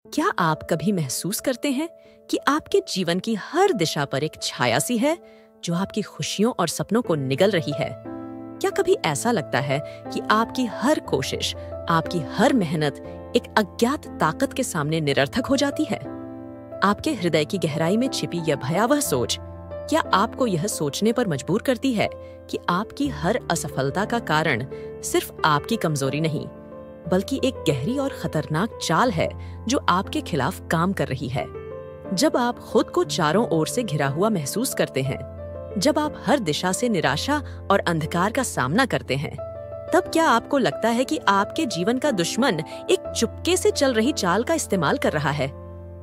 क्या आप कभी महसूस करते हैं कि आपके जीवन की हर दिशा पर एक छाया सी है जो आपकी खुशियों और सपनों को निगल रही है? क्या कभी ऐसा लगता है कि आपकी हर कोशिश, आपकी हर मेहनत एक अज्ञात ताकत के सामने निरर्थक हो जाती है? आपके हृदय की गहराई में छिपी यह भयावह सोच क्या आपको यह सोचने पर मजबूर करती है कि आपकी हर असफलता का कारण सिर्फ आपकी कमजोरी नहीं, बल्कि एक गहरी और खतरनाक चाल है जो आपके खिलाफ काम कर रही है? जब आप खुद को चारों ओर से घिरा हुआ महसूस करते हैं, जब आप हर दिशा से निराशा और अंधकार का सामना करते हैं, तब क्या आपको लगता है कि आपके जीवन का दुश्मन एक चुपके से चल रही चाल का इस्तेमाल कर रहा है?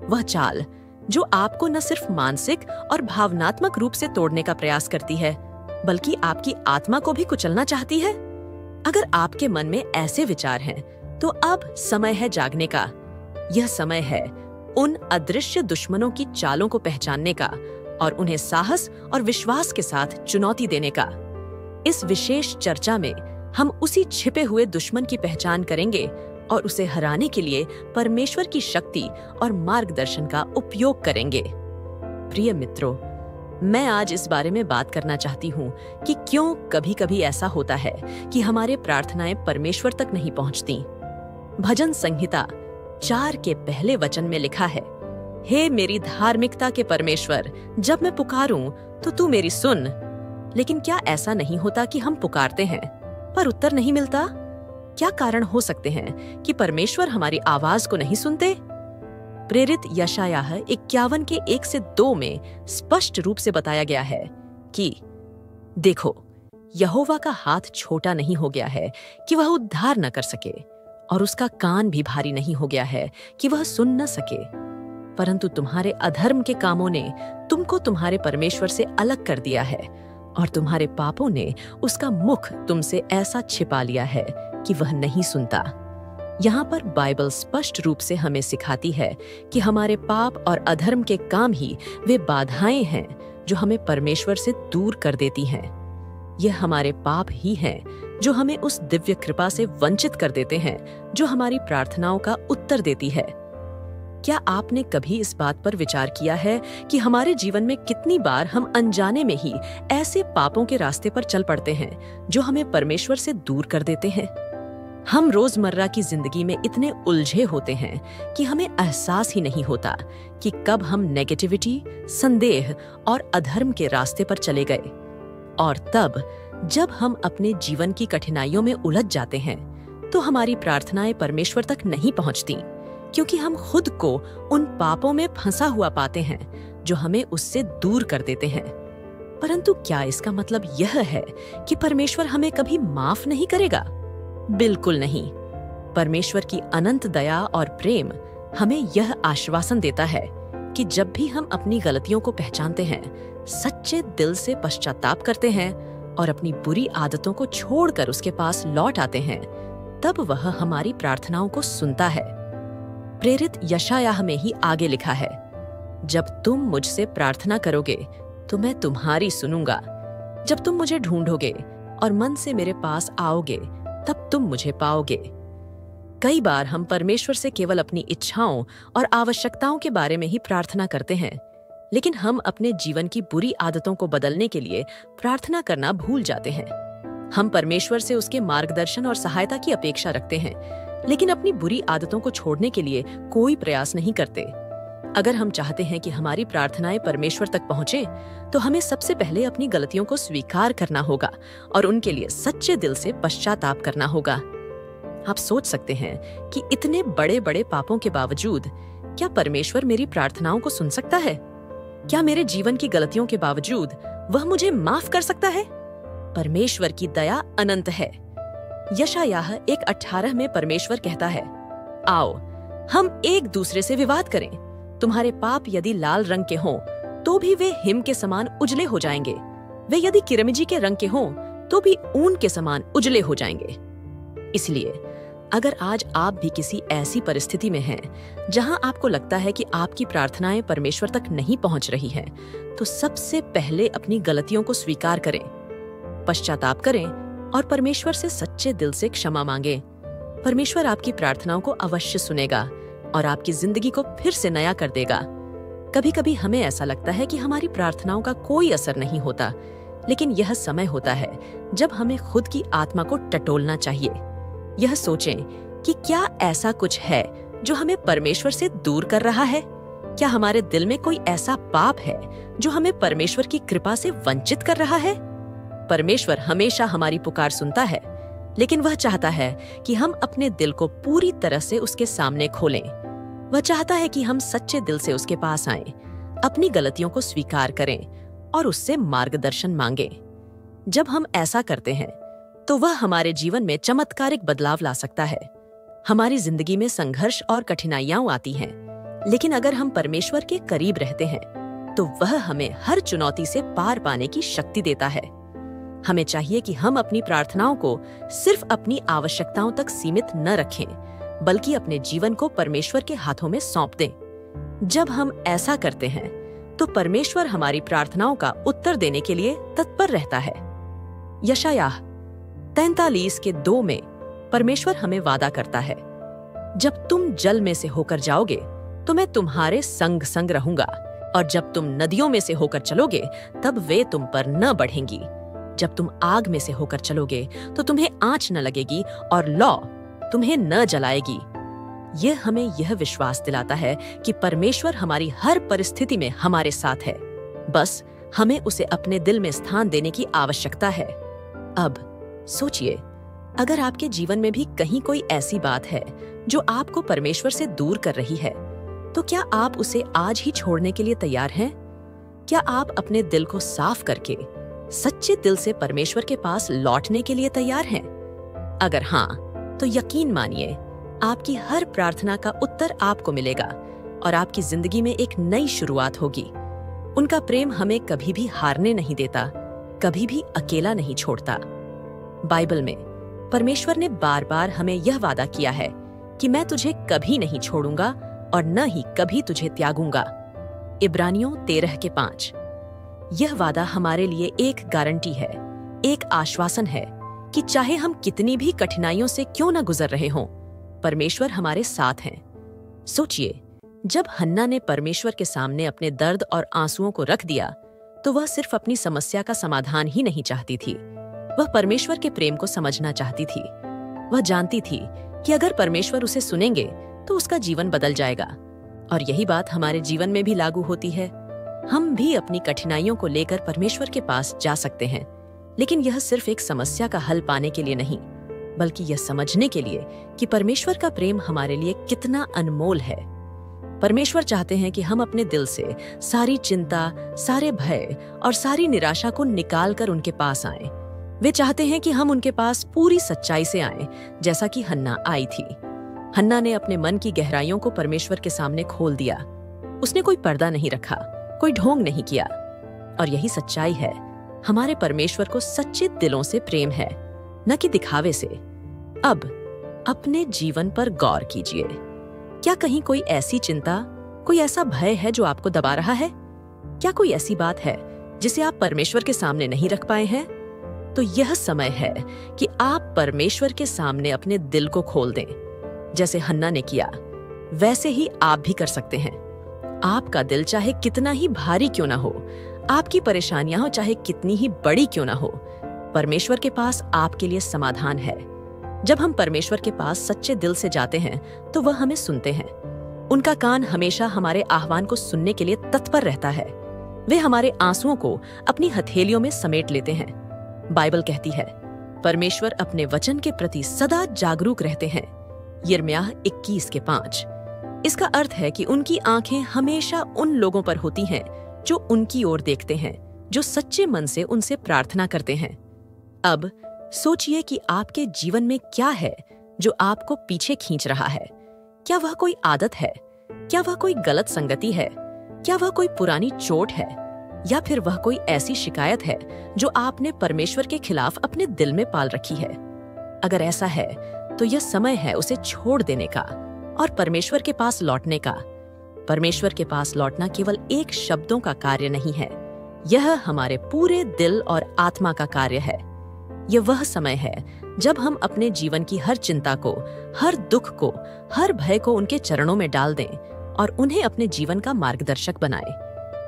वह चाल जो आपको न सिर्फ मानसिक और भावनात्मक रूप से तोड़ने का प्रयास करती है, बल्कि आपकी आत्मा को भी कुचलना चाहती है। अगर आपके मन में ऐसे विचार हैं, तो अब समय है जागने का। यह समय है उन अदृश्य दुश्मनों की चालों को पहचानने का और उन्हें साहस और विश्वास के साथ चुनौती देने का। इस विशेष चर्चा में हम उसी छिपे हुए दुश्मन की पहचान करेंगे और उसे हराने के लिए परमेश्वर की शक्ति और मार्गदर्शन का उपयोग करेंगे। प्रिय मित्रों, मैं आज इस बारे में बात करना चाहती हूँ कि क्यों कभी-कभी ऐसा होता है कि हमारे प्रार्थनाएं परमेश्वर तक नहीं पहुँचती। भजन संहिता 4 के पहले वचन में लिखा है, हे मेरी धार्मिकता के परमेश्वर, जब मैं पुकारूं तो तू मेरी सुन। लेकिन क्या ऐसा नहीं होता कि हम पुकारते हैं पर उत्तर नहीं मिलता? क्या कारण हो सकते हैं कि परमेश्वर हमारी आवाज को नहीं सुनते? प्रेरित यशायाह 51 के 1 से 2 में स्पष्ट रूप से बताया गया है कि देखो, यहोवा का हाथ छोटा नहीं हो गया है कि वह उद्धार न कर सके, और उसका कान भी भारी नहीं हो गया है कि वह सुन न सके। परंतु तुम्हारे अधर्म के कामों ने तुमको तुम्हारे परमेश्वर से अलग कर दिया है, और तुम्हारे पापों ने उसका मुख तुमसे ऐसा छिपा लिया है कि वह नहीं सुनता। यहाँ पर बाइबल स्पष्ट रूप से हमें सिखाती है कि हमारे पाप और अधर्म के काम ही वे बाधाएं हैं जो हमें परमेश्वर से दूर कर देती हैं। यह हमारे पाप ही हैं जो हमें उस दिव्य कृपा से वंचित कर देते हैं जो हमारी प्रार्थनाओं का उत्तर देती है। क्या आपने कभी इस बात पर विचार किया है कि हमारे जीवन में कितनी बार हम अनजाने में ही ऐसे पापों के रास्ते पर चल पड़ते हैं जो हमें परमेश्वर से दूर कर देते हैं? हम रोजमर्रा की जिंदगी में इतने उलझे होते हैं कि हमें एहसास ही नहीं होता कि कब हम नेगेटिविटी, संदेह और अधर्म के रास्ते पर चले गए। और तब जब हम अपने जीवन की कठिनाइयों में उलझ जाते हैं, तो हमारी प्रार्थनाएं परमेश्वर तक नहीं पहुंचती, क्योंकि हम खुद को उन पापों में फंसा हुआ पाते हैं जो हमें उससे दूर कर देते हैं। परंतु क्या इसका मतलब यह है कि परमेश्वर हमें कभी माफ नहीं करेगा? बिल्कुल नहीं। परमेश्वर की अनंत दया और प्रेम हमें यह आश्वासन देता है कि जब भी हम अपनी गलतियों को पहचानते हैं, सच्चे दिल से पश्चाताप करते हैं और अपनी बुरी आदतों को छोड़कर उसके पास लौट आते हैं, तब वह हमारी प्रार्थनाओं को सुनता है। प्रेरित यशायाह में ही आगे लिखा है, जब तुम मुझसे प्रार्थना करोगे तो मैं तुम्हारी सुनूंगा। जब तुम मुझे ढूंढोगे और मन से मेरे पास आओगे, तब तुम मुझे पाओगे। कई बार हम परमेश्वर से केवल अपनी इच्छाओं और आवश्यकताओं के बारे में ही प्रार्थना करते हैं, लेकिन हम अपने जीवन की बुरी आदतों को बदलने के लिए प्रार्थना करना भूल जाते हैं। हम परमेश्वर से उसके मार्गदर्शन और सहायता की अपेक्षा रखते हैं, लेकिन अपनी बुरी आदतों को छोड़ने के लिए कोई प्रयास नहीं करते। अगर हम चाहते हैं कि हमारी प्रार्थनाएं परमेश्वर तक पहुंचे, तो हमें सबसे पहले अपनी गलतियों को स्वीकार करना होगा और उनके लिए सच्चे दिल से पश्चाताप करना होगा। आप सोच सकते हैं कि इतने बड़े बड़े पापों के बावजूद क्या परमेश्वर मेरी प्रार्थनाओं को सुन सकता है? क्या मेरे जीवन की गलतियों के बावजूद वह मुझे माफ कर सकता है? परमेश्वर की दया अनंत है। यशायाह 1:18 में परमेश्वर कहता है, आओ हम एक दूसरे से विवाद करें। तुम्हारे पाप यदि लाल रंग के हों, तो भी वे हिम के समान उजले हो जाएंगे। वे यदि किरमिजी के रंग के हों, तो भी ऊन के समान उजले हो जाएंगे। इसलिए अगर आज आप भी किसी ऐसी परिस्थिति में हैं जहां आपको लगता है कि आपकी प्रार्थनाएं परमेश्वर तक नहीं पहुंच रही हैं, तो सबसे पहले अपनी गलतियों को स्वीकार करें, पश्चाताप करें और परमेश्वर से सच्चे दिल से क्षमा मांगें। परमेश्वर आपकी प्रार्थनाओं को अवश्य सुनेगा, और आपकी जिंदगी को फिर से नया कर देगा। कभी कभी हमें ऐसा लगता है कि हमारी प्रार्थनाओं का कोई असर नहीं होता, लेकिन यह समय होता है जब हमें खुद की आत्मा को टटोलना चाहिए। यह सोचें कि क्या ऐसा कुछ है जो हमें परमेश्वर से दूर कर रहा है? क्या हमारे दिल में कोई ऐसा पाप है जो हमें परमेश्वर की कृपा से वंचित कर रहा है? परमेश्वर हमेशा हमारी पुकार सुनता है, लेकिन वह चाहता है कि हम अपने दिल को पूरी तरह से उसके सामने खोलें। वह चाहता है कि हम सच्चे दिल से उसके पास आएं, अपनी गलतियों को स्वीकार करें और उससे मार्गदर्शन मांगें। जब हम ऐसा करते हैं तो वह हमारे जीवन में चमत्कारिक बदलाव ला सकता है। हमारी जिंदगी में संघर्ष और कठिनाइयां आती हैं, लेकिन अगर हम परमेश्वर के करीब रहते हैं तो वह हमें हर चुनौती से पार पाने की शक्ति देता है। हमें चाहिए कि हम अपनी प्रार्थनाओं को सिर्फ अपनी आवश्यकताओं तक सीमित न रखें, बल्कि अपने जीवन को परमेश्वर के हाथों में सौंप दें। जब हम ऐसा करते हैं तो परमेश्वर हमारी प्रार्थनाओं का उत्तर देने के लिए तत्पर रहता है। यशायाह 43:2 में परमेश्वर हमें वादा करता है, जब तुम जल में से होकर जाओगे तो मैं तुम्हारे संग संग रहूंगा, और जब तुम नदियों में से होकर चलोगे तब वे तुम पर न बढ़ेंगी। जब तुम आग में से होकर चलोगे तो तुम्हें आंच न लगेगी, और लौ तुम्हें न जलाएगी। यह हमें यह विश्वास दिलाता है कि परमेश्वर हमारी हर परिस्थिति में हमारे साथ है। बस हमें उसे अपने दिल में स्थान देने की आवश्यकता है। अब सोचिए, अगर आपके जीवन में भी कहीं कोई ऐसी बात है जो आपको परमेश्वर से दूर कर रही है, तो क्या आप उसे आज ही छोड़ने के लिए तैयार हैं? क्या आप अपने दिल को साफ करके सच्चे दिल से परमेश्वर के पास लौटने के लिए तैयार हैं? अगर हाँ, तो यकीन मानिए, आपकी हर प्रार्थना का उत्तर आपको मिलेगा और आपकी जिंदगी में एक नई शुरुआत होगी। उनका प्रेम हमें कभी भी हारने नहीं देता, कभी भी अकेला नहीं छोड़ता। बाइबल में परमेश्वर ने बार बार हमें यह वादा किया है कि मैं तुझे कभी नहीं छोड़ूंगा और न ही कभी तुझे त्यागूंगा। इब्रानियों 13:5। यह वादा हमारे लिए एक गारंटी है, एक आश्वासन है कि चाहे हम कितनी भी कठिनाइयों से क्यों न गुजर रहे हों, परमेश्वर हमारे साथ हैं। सोचिए, जब हन्ना ने परमेश्वर के सामने अपने दर्द और आंसुओं को रख दिया, तो वह सिर्फ अपनी समस्या का समाधान ही नहीं चाहती थी, वह परमेश्वर के प्रेम को समझना चाहती थी। वह जानती थी कि अगर परमेश्वर उसे सुनेंगे तो उसका जीवन बदल जाएगा। और यही बात हमारे जीवन में भी लागू होती है। हम भी अपनी कठिनाइयों को लेकर परमेश्वर के पास जा सकते हैं, लेकिन यह सिर्फ एक समस्या का हल पाने के लिए नहीं, बल्कि यह समझने के लिए कि परमेश्वर का प्रेम हमारे लिए कितना अनमोल है। परमेश्वर चाहते हैं कि हम अपने दिल से सारी चिंता, सारे भय और सारी निराशा को निकाल कर उनके पास आएं। वे चाहते हैं कि हम उनके पास पूरी सच्चाई से आएं, जैसा कि हन्ना आई थी। हन्ना ने अपने मन की गहराइयों को परमेश्वर के सामने खोल दिया। उसने कोई पर्दा नहीं रखा, कोई ढोंग नहीं किया। और यही सच्चाई है, हमारे परमेश्वर को सच्चे दिलों से प्रेम है, न कि दिखावे से। अब अपने जीवन पर गौर कीजिए। क्या कहीं कोई ऐसी चिंता, कोई ऐसा भय है जो आपको दबा रहा है? क्या कोई ऐसी बात है जिसे आप परमेश्वर के सामने नहीं रख पाए हैं? तो यह समय है कि आप परमेश्वर के सामने अपने दिल को खोल दें। जैसे हन्ना ने किया, वैसे ही आप भी कर सकते हैं। आपका दिल चाहे कितना ही भारी क्यों ना हो, आपकी परेशानियां चाहे कितनी ही बड़ी क्यों ना हो, परमेश्वर के पास आपके लिए समाधान है। जब हम परमेश्वर के पास सच्चे दिल से जाते हैं तो वह हमें सुनते हैं। उनका कान हमेशा हमारे आह्वान को सुनने के लिए तत्पर रहता है। वे हमारे आंसुओं को अपनी हथेलियों में समेट लेते हैं। बाइबल कहती है, परमेश्वर अपने वचन के प्रति सदा जागरूक रहते हैं। यिर्मयाह 21:5। इसका अर्थ है कि उनकी आंखें हमेशा उन लोगों पर होती हैं जो उनकी ओर देखते हैं, जो सच्चे मन से उनसे प्रार्थना करते हैं। अब सोचिए कि आपके जीवन में क्या है जो आपको पीछे खींच रहा है। क्या वह कोई आदत है? क्या वह कोई गलत संगति है? क्या वह कोई पुरानी चोट है? या फिर वह कोई ऐसी शिकायत है जो आपने परमेश्वर के खिलाफ अपने दिल में पाल रखी है? अगर ऐसा है तो यह समय है उसे छोड़ देने का और परमेश्वर के पास लौटने का। परमेश्वर के पास लौटना केवल एक शब्दों का कार्य नहीं है, यह हमारे पूरे दिल और आत्मा का कार्य है। यह वह समय है जब हम अपने जीवन की हर चिंता को, हर दुख को, हर भय को उनके चरणों में डाल दें और उन्हें अपने जीवन का मार्गदर्शक बनाएं,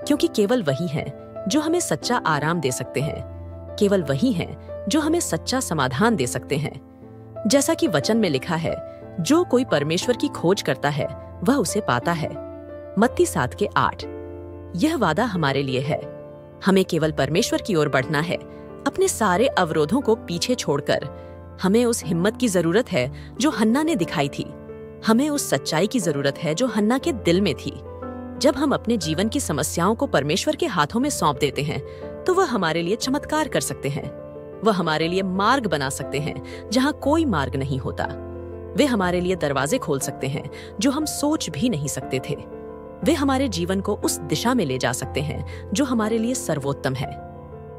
क्योंकि केवल वही हैं जो हमें सच्चा आराम दे सकते हैं, केवल वही हैं जो हमें सच्चा समाधान दे सकते हैं। जैसा कि वचन में लिखा है, जो कोई परमेश्वर की खोज करता है वह उसे पाता है। मत्ती 7:8। यह वादा हमारे लिए है। हमें केवल परमेश्वर की ओर बढ़ना है, अपने सारे अवरोधों को पीछे छोड़कर। हमें उस हिम्मत की जरूरत है जो हन्ना ने दिखाई थी। हमें उस सच्चाई की जरूरत है जो हन्ना के दिल में थी। जब हम अपने जीवन की समस्याओं को परमेश्वर के हाथों में सौंप देते हैं, तो वह हमारे लिए चमत्कार कर सकते हैं। वह हमारे लिए मार्ग बना सकते हैं जहां कोई मार्ग नहीं होता। वे हमारे लिए दरवाजे खोल सकते हैं जो हम सोच भी नहीं सकते थे। वे हमारे जीवन को उस दिशा में ले जा सकते हैं जो हमारे लिए सर्वोत्तम है।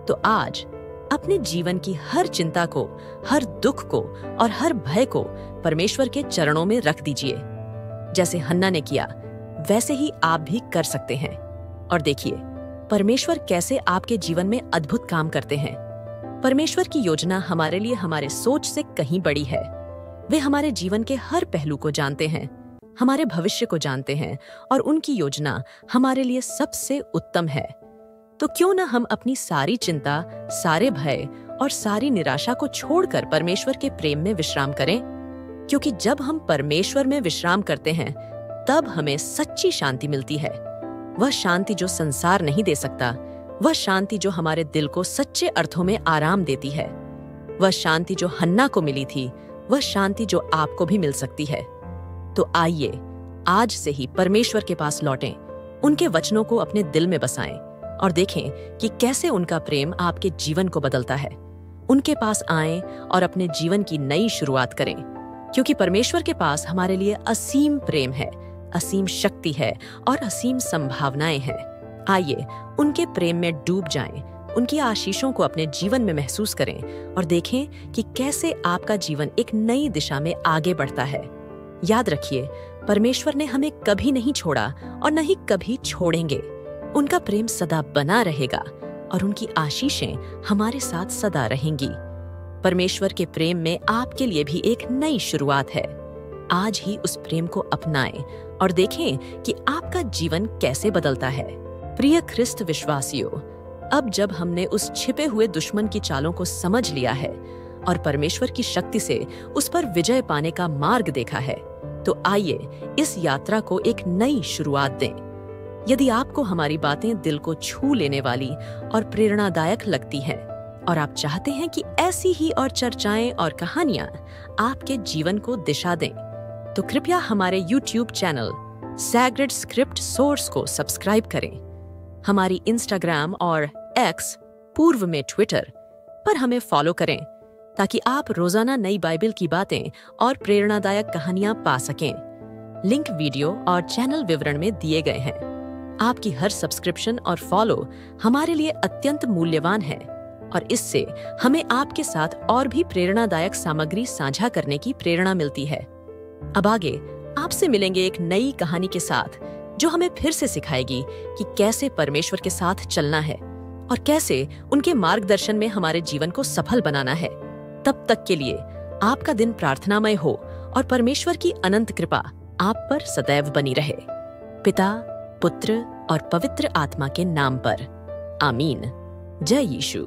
तो आज अपने जीवन की हर चिंता को, हर दुख को और हर भय को परमेश्वर के चरणों में रख दीजिए। जैसे हन्ना ने किया, वैसे ही आप भी कर सकते हैं। और देखिए, परमेश्वर कैसे आपके जीवन में अद्भुत काम करते हैं। परमेश्वर की योजना हमारे लिए हमारे सोच से कहीं बड़ी है। वे हमारे जीवन के हर पहलू को जानते हैं, हमारे भविष्य को जानते हैं और उनकी योजना हमारे लिए सबसे उत्तम है। तो क्यों न हम अपनी सारी चिंता, सारे भय और सारी निराशा को छोड़कर परमेश्वर के प्रेम में विश्राम करें, क्योंकि जब हम परमेश्वर में विश्राम करते हैं तब हमें सच्ची शांति मिलती है। वह शांति जो संसार नहीं दे सकता, वह शांति जो हमारे दिल को सच्चे अर्थों में आराम देती है। वह शांति जो हन्ना को मिली थी, वह शांति जो आपको भी मिल सकती है। तो आइए आज से ही परमेश्वर के पास लौटें, उनके वचनों को अपने दिल में बसाएं और देखें कि कैसे उनका प्रेम आपके जीवन को बदलता है। उनके पास आएं और अपने जीवन की नई शुरुआत करें, क्योंकि परमेश्वर के पास हमारे लिए असीम प्रेम है, असीम शक्ति है और असीम संभावनाएं हैं। आइए उनके प्रेम में डूब जाएं, उनकी आशीषों को अपने जीवन में महसूस करें और देखें कि कैसे आपका जीवन एक नई दिशा में आगे बढ़ता है। याद रखिए, परमेश्वर ने हमें कभी नहीं छोड़ा और न ही कभी छोड़ेंगे। उनका प्रेम सदा बना रहेगा और उनकी आशीषें हमारे साथ सदा रहेंगी। परमेश्वर के प्रेम में आपके लिए भी एक नई शुरुआत है। आज ही उस प्रेम को अपनाएं और देखें कि आपका जीवन कैसे बदलता है। प्रिय ख्रिस्त विश्वासियों, अब जब हमने उस छिपे हुए दुश्मन की चालों को समझ लिया है और परमेश्वर की शक्ति से उस पर विजय पाने का मार्ग देखा है, तो आइए इस यात्रा को एक नई शुरुआत दें। यदि आपको हमारी बातें दिल को छू लेने वाली और प्रेरणादायक लगती हैं और आप चाहते हैं कि ऐसी ही और चर्चाएं और कहानियां आपके जीवन को दिशा दें, तो कृपया हमारे YouTube channel sacred script source को सब्सक्राइब करें। हमारी Instagram और X, पूर्व में Twitter, पर हमें फॉलो करें ताकि आप रोजाना नई बाइबल की बातें और प्रेरणादायक कहानियां पा सकें। लिंक वीडियो और चैनल विवरण में दिए गए हैं। आपकी हर सब्सक्रिप्शन और फॉलो हमारे लिए अत्यंत मूल्यवान है और इससे हमें आपके साथ और भी प्रेरणादायक सामग्री साझा करने की प्रेरणा मिलती है। अब आगे आपसे मिलेंगे एक नई कहानी के साथ, जो हमें फिर से सिखाएगी कि कैसे परमेश्वर के साथ चलना है और कैसे उनके मार्गदर्शन में हमारे जीवन को सफल बनाना है। तब तक के लिए आपका दिन प्रार्थनामय हो और परमेश्वर की अनंत कृपा आप पर सदैव बनी रहे। पिता, पुत्र और पवित्र आत्मा के नाम पर, आमीन। जय यीशु।